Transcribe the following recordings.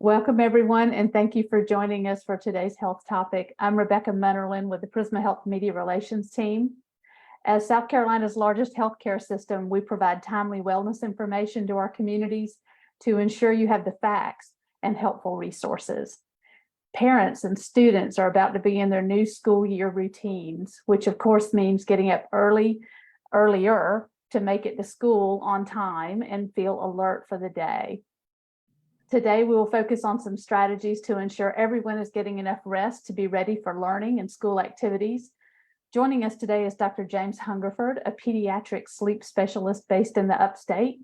Welcome, everyone, and thank you for joining us for today's health topic. I'm Rebecca Munnerlin with the Prisma Health Media Relations team. As South Carolina's largest healthcare system, we provide timely wellness information to our communities to ensure you have the facts and helpful resources. Parents and students are about to begin their new school year routines, which of course means getting up earlier to make it to school on time and feel alert for the day. Today, we will focus on some strategies to ensure everyone is getting enough rest to be ready for learning and school activities. Joining us today is Dr. James Hungerford, a pediatric sleep specialist based in the upstate.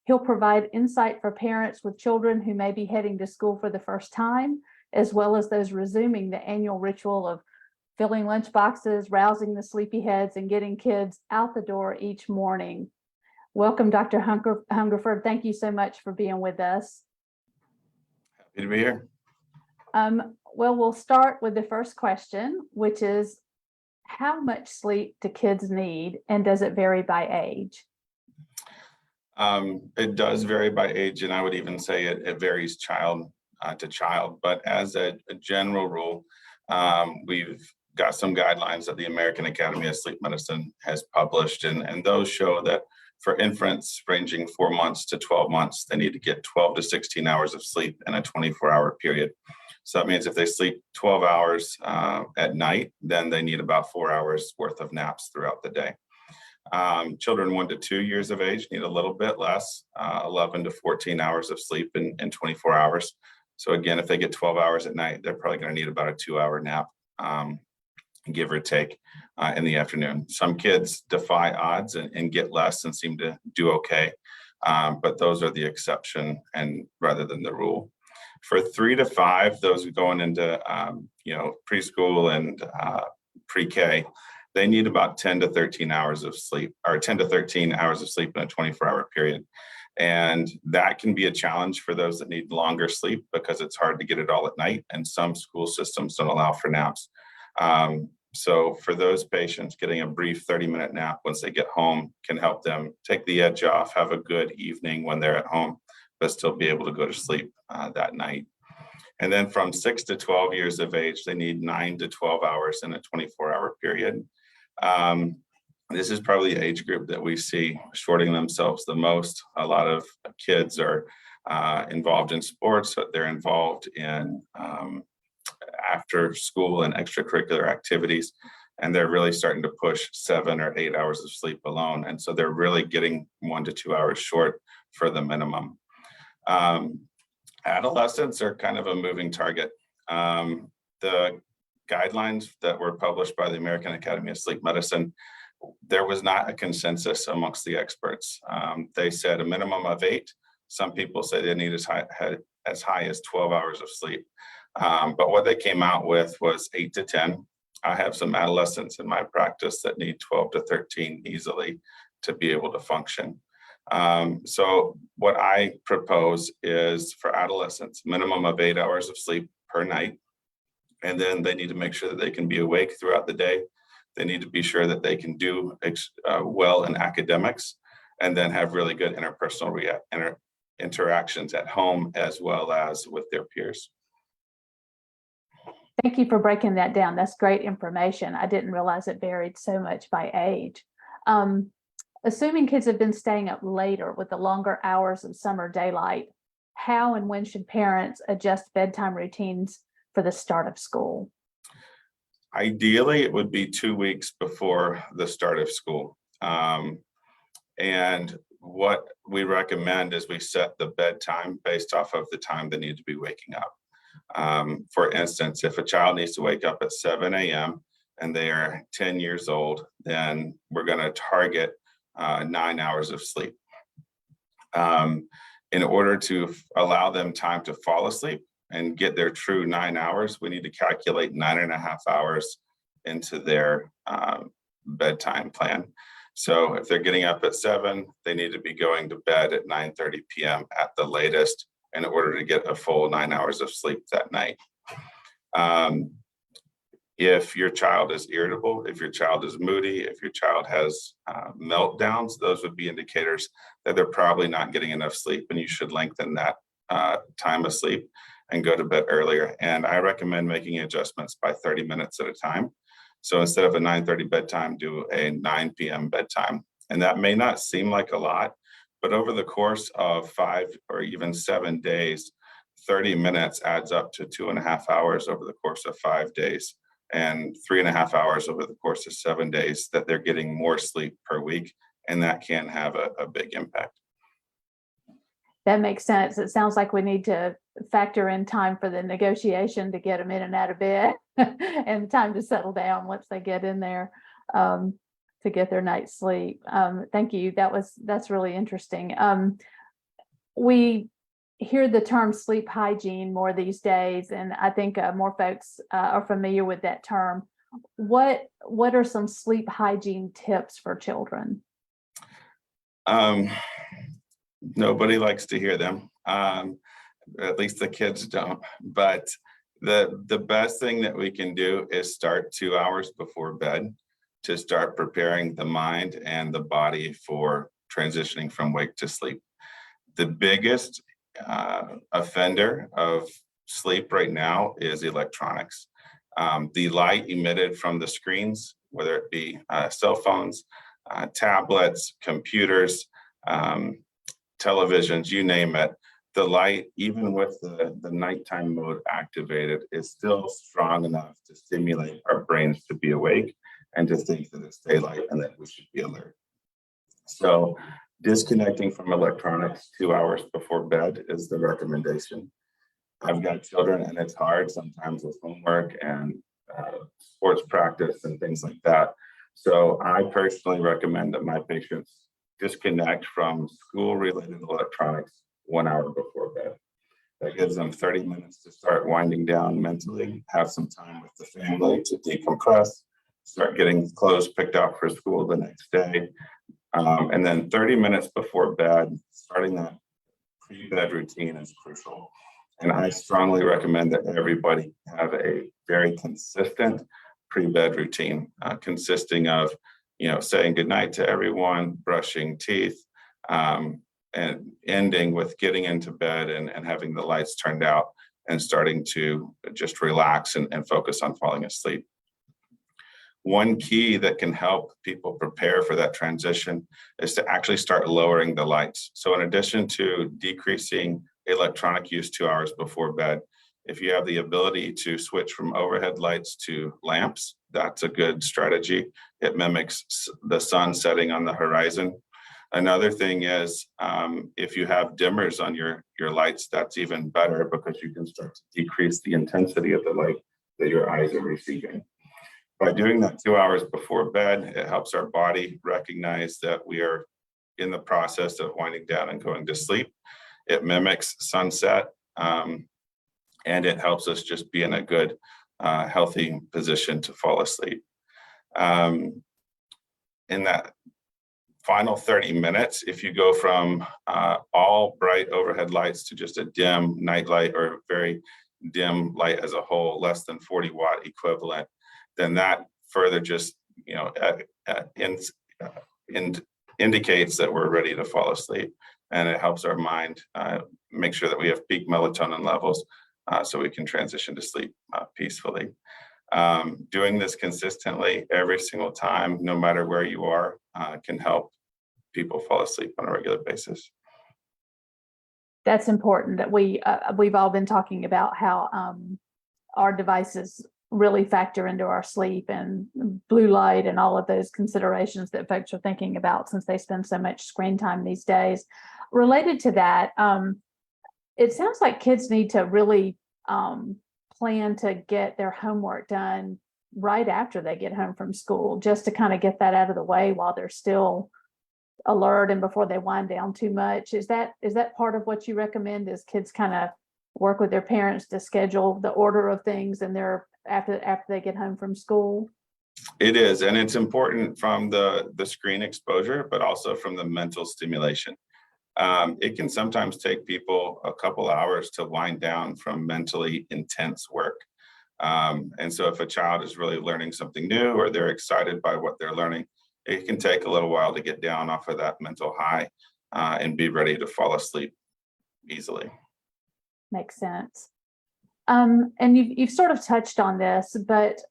He'll provide insight for parents with children who may be heading to school for the first time, as well as those resuming the annual ritual of filling lunch boxes, rousing the sleepyheads, and getting kids out the door each morning. Welcome, Dr. Hungerford. Thank you so much for being with us. Happy to be here. Well, we'll start with the first question, which is, how much sleep do kids need, and does it vary by age? It does vary by age, and I would even say it varies child to child. But as a general rule, we've got some guidelines that the American Academy of Sleep Medicine has published, and those show that for infants ranging 4 months to 12 months, they need to get 12 to 16 hours of sleep in a 24-hour period. So that means if they sleep 12 hours at night, then they need about 4 hours worth of naps throughout the day. Children 1 to 2 years of age need a little bit less, 11 to 14 hours of sleep in 24 hours. So again, if they get 12 hours at night, they're probably going to need about a 2-hour nap, give or take, in the afternoon. Some kids defy odds and get less and seem to do okay, but those are the exception and rather than the rule. For 3 to 5, those going into preschool and pre-K, they need about 10 to 13 hours of sleep, or 10 to 13 hours of sleep in a 24-hour period. And that can be a challenge for those that need longer sleep because it's hard to get it all at night, and some school systems don't allow for naps. So for those patients, getting a brief 30-minute nap once they get home can help them take the edge off, have a good evening when they're at home, but still be able to go to sleep that night. And then from 6 to 12 years of age, they need 9 to 12 hours in a 24-hour period. This is probably the age group that we see shorting themselves the most. A lot of kids are involved in sports, they're involved in after school and extracurricular activities, and they're really starting to push 7 or 8 hours of sleep alone. And so they're really getting 1 to 2 hours short for the minimum. Adolescents are kind of a moving target. The guidelines that were published by the American Academy of Sleep Medicine, there was not a consensus amongst the experts. They said a minimum of 8. Some people say they need as high as 12 hours of sleep. But what they came out with was 8 to 10. I have some adolescents in my practice that need 12 to 13 easily to be able to function. So what I propose is for adolescents, minimum of 8 hours of sleep per night. And then they need to make sure that they can be awake throughout the day. They need to be sure that they can do well in academics, and then have really good interpersonal interactions at home as well as with their peers. Thank you for breaking that down. That's great information. I didn't realize it varied so much by age. Assuming kids have been staying up later with the longer hours of summer daylight, how and when should parents adjust bedtime routines for the start of school? Ideally, it would be 2 weeks before the start of school. And what we recommend is we set the bedtime based off of the time they need to be waking up. For instance, if a child needs to wake up at 7 a.m. and they are 10 years old, then we're going to target 9 hours of sleep. In order to allow them time to fall asleep and get their true 9 hours, we need to calculate 9.5 hours into their bedtime plan. So if they're getting up at 7, they need to be going to bed at 9:30 p.m. at the latest in order to get a full 9 hours of sleep that night. If your child is irritable, if your child is moody, if your child has meltdowns, those would be indicators that they're probably not getting enough sleep, and you should lengthen that time of sleep. and go to bed earlier. And I recommend making adjustments by 30 minutes at a time. So instead of a 9:30 bedtime, do a 9 p.m. bedtime. And that may not seem like a lot, but over the course of 5 or even 7 days, 30 minutes adds up to 2.5 hours over the course of 5 days and 3.5 hours over the course of 7 days that they're getting more sleep per week. And that can have a big impact. That makes sense. It sounds like we need to factor in time for the negotiation to get them in and out of bed and time to settle down once they get in there to get their night's sleep. Thank you. That's really interesting. We hear the term sleep hygiene more these days, and I think more folks are familiar with that term. What are some sleep hygiene tips for children? Nobody likes to hear them. At least the kids don't. But the best thing that we can do is start 2 hours before bed to start preparing the mind and the body for transitioning from wake to sleep. The biggest offender of sleep right now is electronics. The light emitted from the screens, whether it be cell phones, tablets, computers, televisions, you name it, the light, even with the nighttime mode activated, is still strong enough to stimulate our brains to be awake and to think that it's daylight and that we should be alert. So disconnecting from electronics 2 hours before bed is the recommendation. I've got children and it's hard sometimes with homework and sports practice and things like that. So I personally recommend that my patients disconnect from school-related electronics 1 hour before bed. That gives them 30 minutes to start winding down mentally, have some time with the family to decompress, start getting clothes picked out for school the next day. And then 30 minutes before bed, starting that pre-bed routine is crucial. And I strongly recommend that everybody have a very consistent pre-bed routine, consisting of, saying goodnight to everyone, brushing teeth, and ending with getting into bed and having the lights turned out and starting to just relax and focus on falling asleep. One key that can help people prepare for that transition is to actually start lowering the lights. So in addition to decreasing electronic use 2 hours before bed, if you have the ability to switch from overhead lights to lamps, that's a good strategy. It mimics the sun setting on the horizon. Another thing is if you have dimmers on your lights, that's even better because you can start to decrease the intensity of the light that your eyes are receiving. By doing that 2 hours before bed, it helps our body recognize that we are in the process of winding down and going to sleep. It mimics sunset, and it helps us just be in a good, healthy position to fall asleep. In that final 30 minutes, if you go from all bright overhead lights to just a dim night light or very dim light as a whole, less than 40 watt equivalent, then that further just indicates that we're ready to fall asleep, and it helps our mind make sure that we have peak melatonin levels so we can transition to sleep peacefully. Doing this consistently every single time, no matter where you are, can help people fall asleep on a regular basis. That's important that we've all been talking about how our devices really factor into our sleep and blue light and all of those considerations that folks are thinking about since they spend so much screen time these days. Related to that, it sounds like kids need to really plan to get their homework done right after they get home from school, just to kind of get that out of the way while they're still alert and before they wind down too much. Is that part of what you recommend, is kids kind of work with their parents to schedule the order of things and their after they get home from school? It is, and it's important from the screen exposure, but also from the mental stimulation. It can sometimes take people a couple hours to wind down from mentally intense work. And so if a child is really learning something new or they're excited by what they're learning, it can take a little while to get down off of that mental high and be ready to fall asleep easily. Makes sense. And you've sort of touched on this, but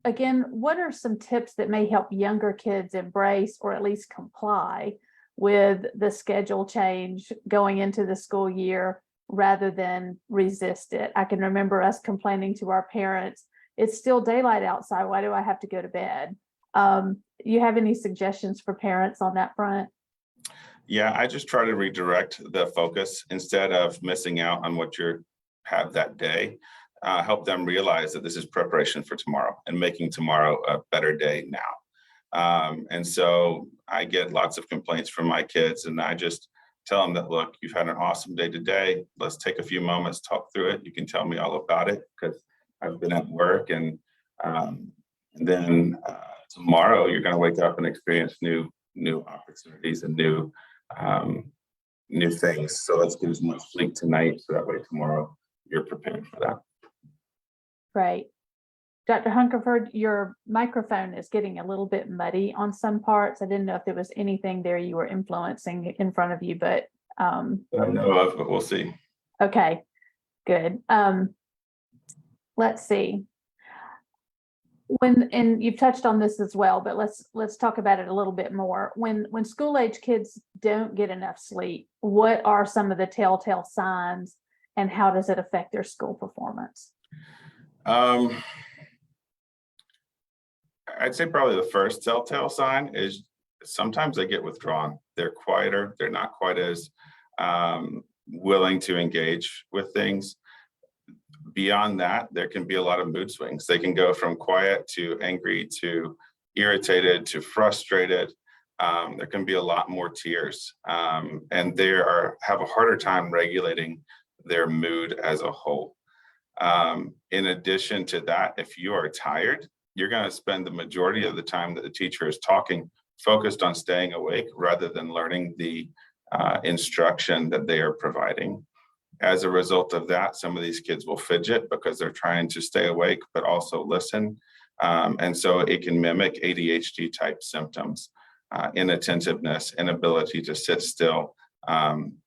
again, what are some tips that may help younger kids embrace or at least comply with the schedule change going into the school year rather than resist it? I can remember us complaining to our parents, it's still daylight outside, why do I have to go to bed? You have any suggestions for parents on that front? Yeah, I just try to redirect the focus instead of missing out on what you have that day. Help them realize that this is preparation for tomorrow and making tomorrow a better day now. And so I get lots of complaints from my kids, and I just tell them that, look, you've had an awesome day today. Let's take a few moments, talk through it. You can tell me all about it because I've been at work, and then tomorrow you're going to wake up and experience new opportunities and new things. So let's get as much sleep tonight so that way tomorrow you're prepared for that. Right. Dr. Hungerford, your microphone is getting a little bit muddy on some parts. I didn't know if there was anything there you were influencing in front of you, but I know of, but we'll see. okay, good. Let's see. And you've touched on this as well, but let's talk about it a little bit more. When school age kids don't get enough sleep, what are some of the telltale signs, and how does it affect their school performance? I'd say probably the first telltale sign is sometimes they get withdrawn. They're quieter. They're not quite as willing to engage with things. Beyond that, there can be a lot of mood swings. They can go from quiet to angry to irritated to frustrated. There can be a lot more tears, and they have a harder time regulating their mood as a whole. In addition to that, if you are tired, you're going to spend the majority of the time that the teacher is talking focused on staying awake rather than learning the instruction that they are providing. As a result of that, some of these kids will fidget because they're trying to stay awake but also listen. And so it can mimic ADHD type symptoms, inattentiveness, inability to sit still,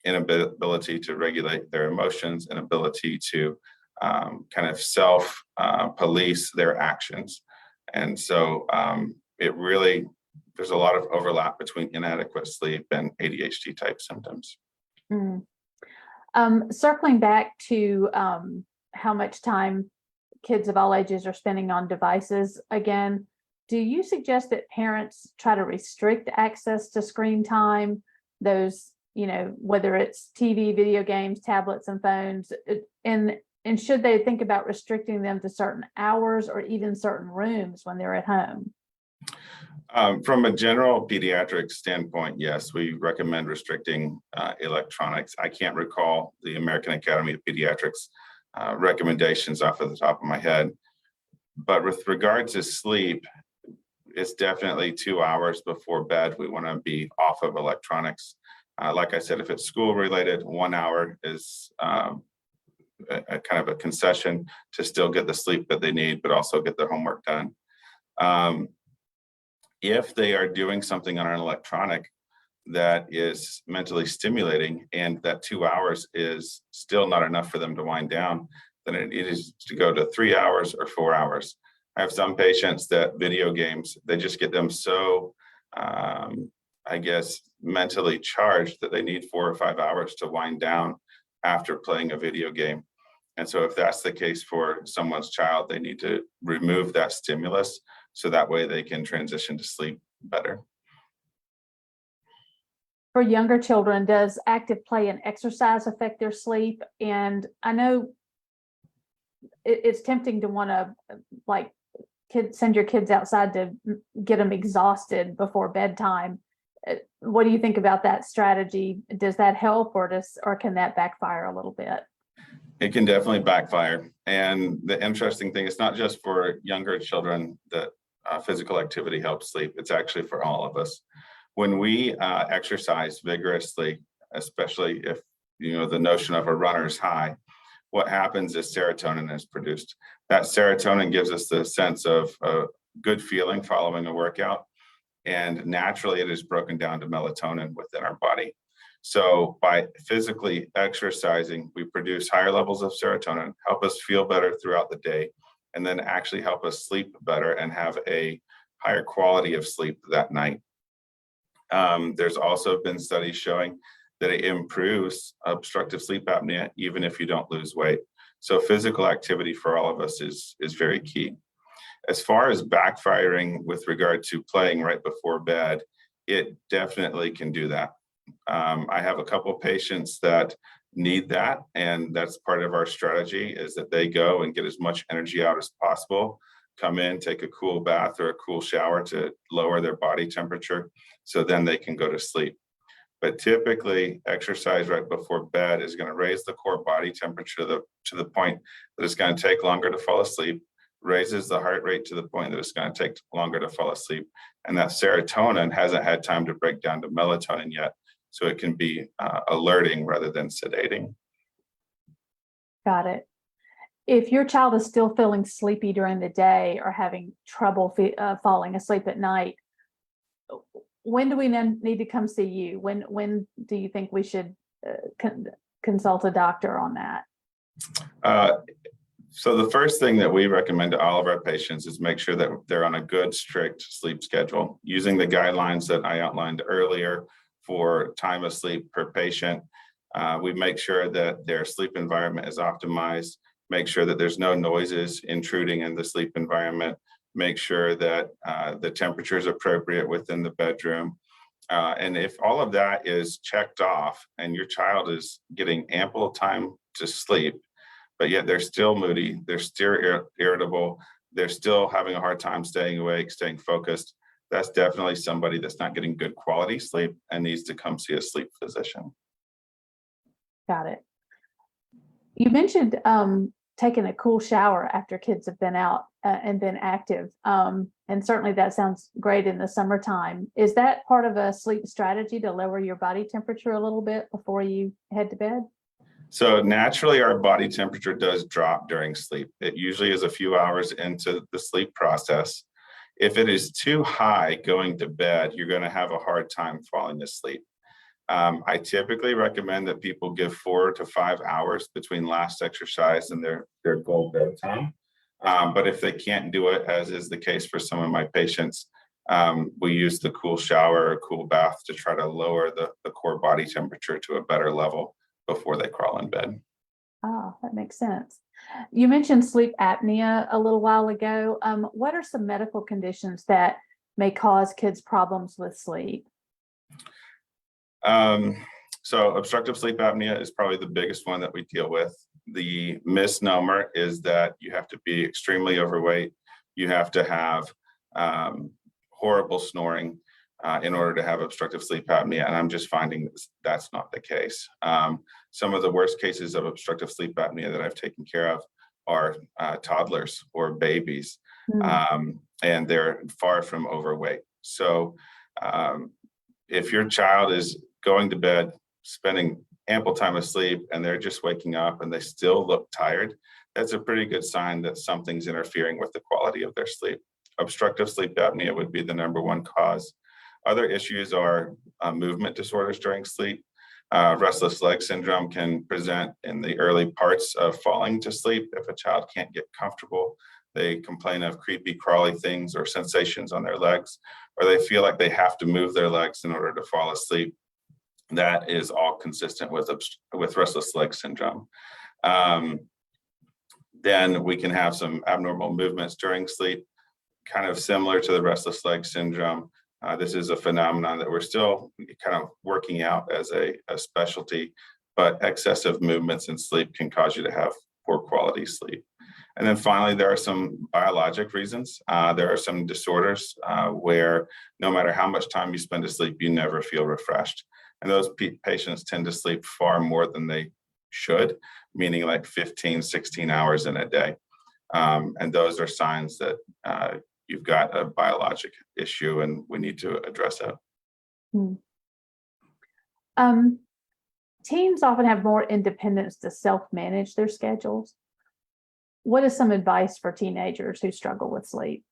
inability to regulate their emotions, inability to kind of self police their actions. And so there's a lot of overlap between inadequate sleep and ADHD type symptoms. Mm. Circling back to how much time kids of all ages are spending on devices again, do you suggest that parents try to restrict access to screen time, those, whether it's TV, video games, tablets, and phones, and should they think about restricting them to certain hours or even certain rooms when they're at home? From a general pediatric standpoint, yes, we recommend restricting electronics. I can't recall the American Academy of Pediatrics recommendations off of the top of my head. But with regard to sleep, it's definitely 2 hours before bed. We want to be off of electronics. Like I said, if it's school related, 1 hour is a kind of a concession to still get the sleep that they need, but also get their homework done. If they are doing something on an electronic that is mentally stimulating and that 2 hours is still not enough for them to wind down, then it is to go to 3 hours or 4 hours. I have some patients that video games, they just get them so, mentally charged that they need 4 or 5 hours to wind down after playing a video game. And so if that's the case for someone's child, they need to remove that stimulus so that way they can transition to sleep better. For younger children, does active play and exercise affect their sleep? And I know it's tempting to want to send your kids outside to get them exhausted before bedtime. What do you think about that strategy? Does that help, or can that backfire a little bit? It can definitely backfire. And the interesting thing, it's not just for younger children that physical activity helps sleep. It's actually for all of us. When we exercise vigorously, especially if the notion of a runner's high, what happens is serotonin is produced. That serotonin gives us the sense of a good feeling following a workout, and naturally it is broken down to melatonin within our body. So by physically exercising, we produce higher levels of serotonin, help us feel better throughout the day, and then actually help us sleep better and have a higher quality of sleep that night. There's also been studies showing that it improves obstructive sleep apnea, even if you don't lose weight. So physical activity for all of us is very key. As far as backfiring with regard to playing right before bed, it definitely can do that. I have a couple of patients that need that, and that's part of our strategy is that they go and get as much energy out as possible, come in, take a cool bath or a cool shower to lower their body temperature, so then they can go to sleep. But typically, exercise right before bed is going to raise the core body temperature to the point that it's going to take longer to fall asleep, raises the heart rate to the point that it's going to take longer to fall asleep. And that serotonin hasn't had time to break down to melatonin yet. So it can be alerting rather than sedating. Got it. If your child is still feeling sleepy during the day or having trouble falling asleep at night, when do we then need to come see you? When do you think we should consult a doctor on that? So the first thing that we recommend to all of our patients is make sure that they're on a good, strict sleep schedule, using the guidelines that I outlined earlier for time of sleep per patient. We make sure that their sleep environment is optimized, make sure that there's no noises intruding in the sleep environment, make sure that the temperature is appropriate within the bedroom. And if all of that is checked off and your child is getting ample time to sleep, but yet they're still moody, they're still irritable, they're still having a hard time staying awake, staying focused, that's definitely somebody that's not getting good quality sleep and needs to come see a sleep physician. Got it. You mentioned taking a cool shower after kids have been out and been active. And certainly that sounds great in the summertime. Is that part of a sleep strategy to lower your body temperature a little bit before you head to bed? So naturally, our body temperature does drop during sleep. It usually is a few hours into the sleep process. If it is too high going to bed, you're going to have a hard time falling asleep. I typically recommend that people give 4 to 5 hours between last exercise and their goal bedtime. But if they can't do it, as is the case for some of my patients, we use the cool shower or cool bath to try to lower the core body temperature to a better level before they crawl in bed. Oh, that makes sense. You mentioned sleep apnea a little while ago. What are some medical conditions that may cause kids problems with sleep? So obstructive sleep apnea is probably the biggest one that we deal with. The misnomer is that you have to be extremely overweight. You have to have horrible snoring in order to have obstructive sleep apnea. And I'm just finding that's not the case. Some of the worst cases of obstructive sleep apnea that I've taken care of are toddlers or babies, and they're far from overweight. So if your child is going to bed, spending ample time asleep, and they're just waking up and they still look tired, that's a pretty good sign that something's interfering with the quality of their sleep. Obstructive sleep apnea would be the #1 cause. Other issues are movement disorders during sleep. Restless leg syndrome can present in the early parts of falling to sleep. If a child can't get comfortable, they complain of creepy, crawly things or sensations on their legs, or they feel like they have to move their legs in order to fall asleep. That is all consistent with restless leg syndrome. Then we can have some abnormal movements during sleep, kind of similar to the restless leg syndrome. This is a phenomenon that we're still kind of working out as a specialty, but excessive movements in sleep can cause you to have poor quality sleep. And then finally, there are some biologic reasons. There are some disorders where no matter how much time you spend asleep, you never feel refreshed. And those patients tend to sleep far more than they should, meaning like 15, 16 hours in a day. And those are signs that you've got a biologic issue and we need to address it. Teens often have more independence to self-manage their schedules. What is some advice for teenagers who struggle with sleep?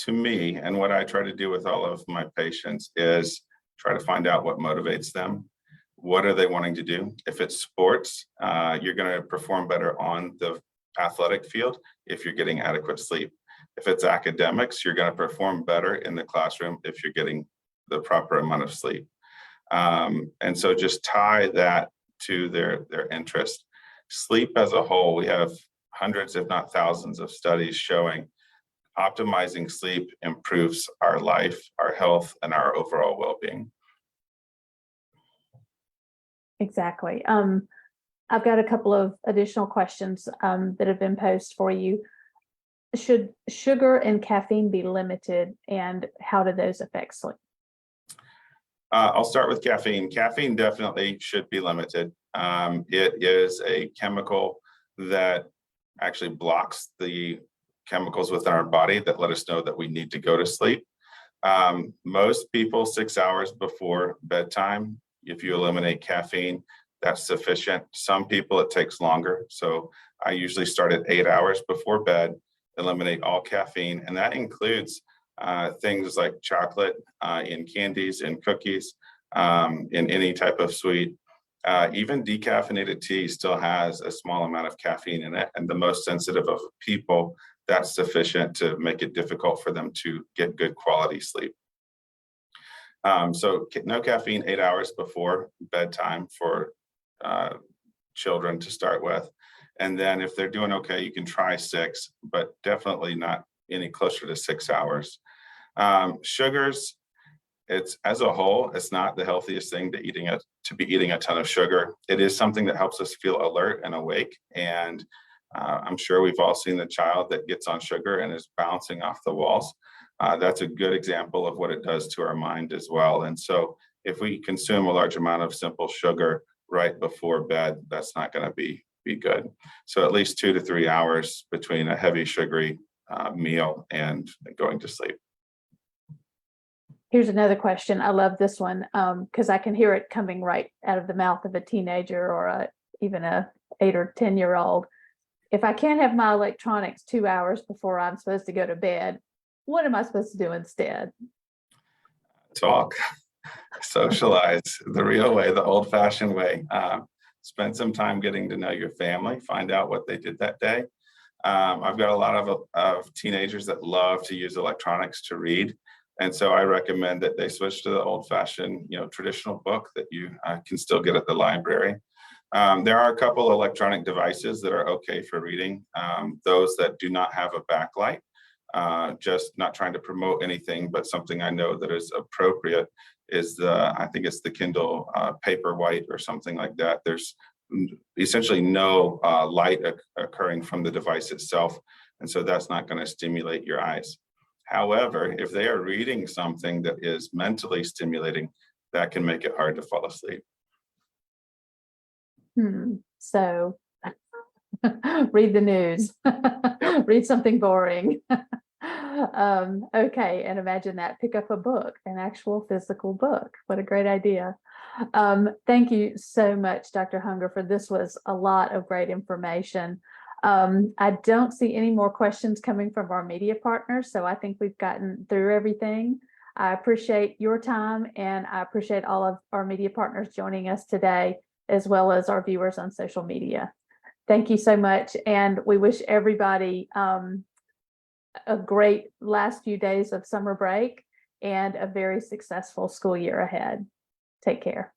to me, and what I try to do with all of my patients is try to find out what motivates them. What are they wanting to do? If it's sports, you're going to perform better on the athletic field if you're getting adequate sleep. If it's academics, you're going to perform better in the classroom if you're getting the proper amount of sleep. And so just tie that to their interest. Sleep as a whole, we have hundreds, if not thousands, of studies showing optimizing sleep improves our life, our health, and our overall well-being. Exactly. I've got a couple of additional questions that have been posed for you. Should sugar and caffeine be limited, and how do those affect sleep? I'll start with caffeine. Caffeine definitely should be limited. It is a chemical that actually blocks the chemicals within our body that let us know that we need to go to sleep. Most people 6 hours before bedtime, if you eliminate caffeine, that's sufficient. Some people it takes longer. So I usually start at 8 hours before bed, eliminate all caffeine, and that includes things like chocolate in candies and cookies, in any type of sweet. Even decaffeinated tea still has a small amount of caffeine in it, and the most sensitive of people, that's sufficient to make it difficult for them to get good quality sleep. So no caffeine 8 hours before bedtime for children to start with. And then if they're doing okay, you can try 6, but definitely not any closer to 6 hours. Sugars, it's as a whole, it's not the healthiest thing to be eating a ton of sugar. It is something that helps us feel alert and awake. And I'm sure we've all seen the child that gets on sugar and is bouncing off the walls. That's a good example of what it does to our mind as well. And so if we consume a large amount of simple sugar right before bed, that's not going to be good. So at least 2 to 3 hours between a heavy sugary meal and going to sleep. Here's another question. I love this one because I can hear it coming right out of the mouth of a teenager or even a 8 or 10-year-old. If I can't have my electronics 2 hours before I'm supposed to go to bed, what am I supposed to do instead? Talk, socialize the real way, the old-fashioned way. Spend some time getting to know your family, find out what they did that day. I've got a lot of teenagers that love to use electronics to read. And so I recommend that they switch to the old-fashioned, traditional book that you can still get at the library. There are a couple electronic devices that are okay for reading. Those that do not have a backlight, just not trying to promote anything, but something I know that is appropriate is I think it's the Kindle Paperwhite or something like that. There's essentially no light occurring from the device itself. And so that's not going to stimulate your eyes. However, if they are reading something that is mentally stimulating, that can make it hard to fall asleep. So read the news, read something boring. Okay, and imagine that, pick up a book, an actual physical book. What a great idea. Thank you so much, Dr. Hungerford. This was a lot of great information. I don't see any more questions coming from our media partners, so I think we've gotten through everything. I appreciate your time, and I appreciate all of our media partners joining us today, as well as our viewers on social media. Thank you so much, and we wish everybody a great last few days of summer break and a very successful school year ahead. Take care.